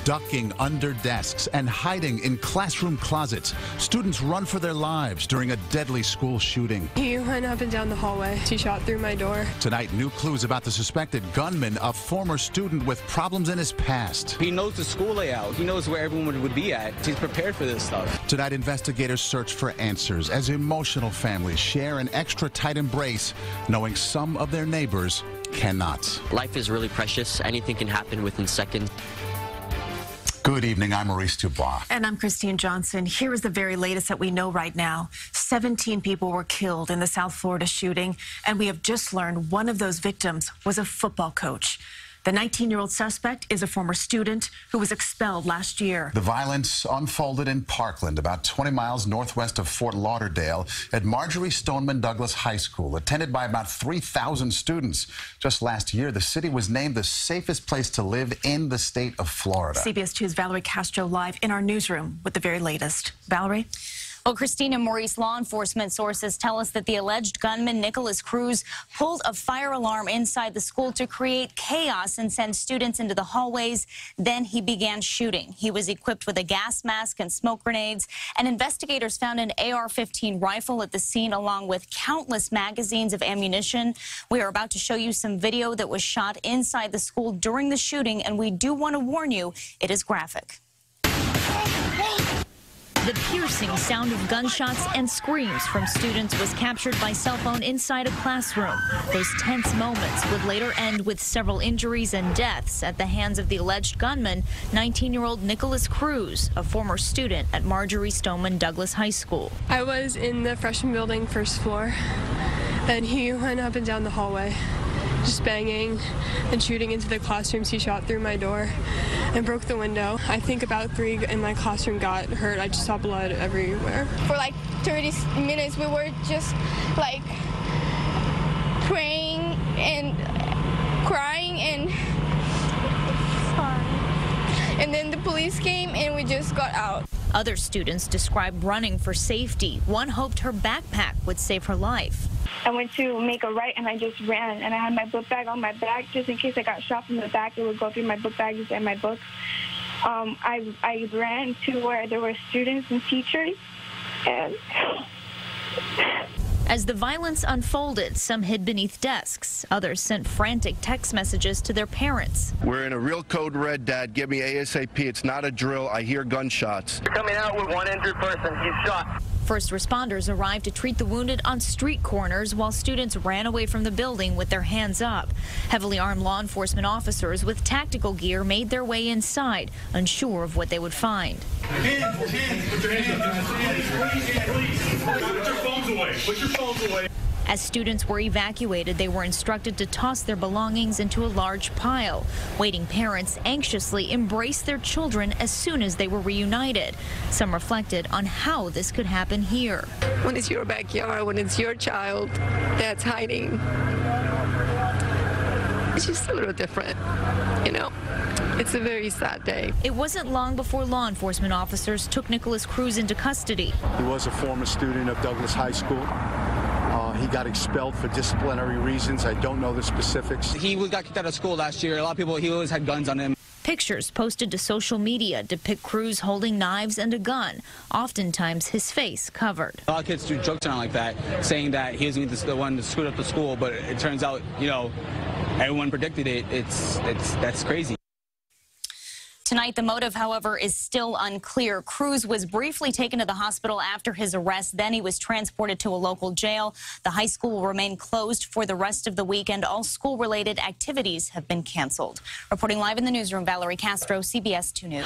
Ducking under desks and hiding in classroom closets, students run for their lives during a deadly school shooting. He went up and down the hallway. He shot through my door. Tonight, new clues about the suspected gunman, a former student with problems in his past. He knows the school layout. He knows where everyone would be at. He's prepared for this stuff. Tonight, investigators search for answers as emotional families share an extra tight embrace, knowing some of their neighbors cannot. Life is really precious. Anything can happen within seconds. Good evening. I'm Maurice Dubois. And I'm Christine Johnson. Here is the very latest that we know right now. 17 people were killed in the South Florida shooting, and we have just learned one of those victims was a football coach. The 19-year-old suspect is a former student who was expelled last year. The violence unfolded in Parkland, about 20 miles northwest of Fort Lauderdale, at Marjory Stoneman Douglas High School, attended by about 3,000 students. Just last year, the city was named the safest place to live in the state of Florida. CBS 2's Valerie Castro live in our newsroom with the very latest. Valerie? Well, Christine and Maurice, law enforcement sources tell us that the alleged gunman, Nicholas Cruz, pulled a fire alarm inside the school to create chaos and send students into the hallways. Then he began shooting. He was equipped with a gas mask and smoke grenades, and investigators found an AR-15 rifle at the scene along with countless magazines of ammunition. We are about to show you some video that was shot inside the school during the shooting, and we do want to warn you, it is graphic. The piercing sound of gunshots and screams from students was captured by cell phone inside a classroom. Those tense moments would later end with several injuries and deaths at the hands of the alleged gunman, 19-year-old Nicholas Cruz, a former student at Marjory Stoneman Douglas High School. I was in the freshman building, first floor, and he went up and down the hallway, just banging and shooting into the classrooms. He shot through my door and broke the window. I think about 3 in my classroom got hurt. I just saw blood everywhere. For like 30 minutes, we were just like praying and crying, and then the police came and we just got out. Other students described running for safety. One hoped her backpack would save her life. I went to make a right and I just ran, and I had my book bag on my back just in case I got shot from the back. It would go through my book bags and my books. I ran to where there were students and teachers. And as the violence unfolded, some hid beneath desks. Others sent frantic text messages to their parents. We're in a real code red, Dad. Get me ASAP. It's not a drill. I hear gunshots. Coming out with one injured person. He's shot. First responders arrived to treat the wounded on street corners while students ran away from the building with their hands up. Heavily armed law enforcement officers with tactical gear made their way inside, unsure of what they would find. Put your hands up. Put your phones away. Put your phones away. As students were evacuated, they were instructed to toss their belongings into a large pile. Waiting parents anxiously embraced their children as soon as they were reunited. Some reflected on how this could happen here. When it's your backyard, when it's your child that's hiding, it's just a little different, you know. It's a very sad day. It wasn't long before law enforcement officers took Nicholas Cruz into custody. He was a former student of Douglas High School. He got expelled for disciplinary reasons. I don't know the specifics. He got kicked out of school last year. A lot of people, he always had guns on him. Pictures posted to social media depict Cruz holding knives and a gun, oftentimes his face covered. A lot of kids do jokes around like that, saying that he was the one to scoot up to school, but it turns out, you know, everyone predicted it. That's crazy. Tonight, the motive, however, is still unclear. Cruz was briefly taken to the hospital after his arrest. Then he was transported to a local jail. The high school will remain closed for the rest of the week, and all school-related activities have been canceled. Reporting live in the newsroom, Valerie Castro, CBS 2 News.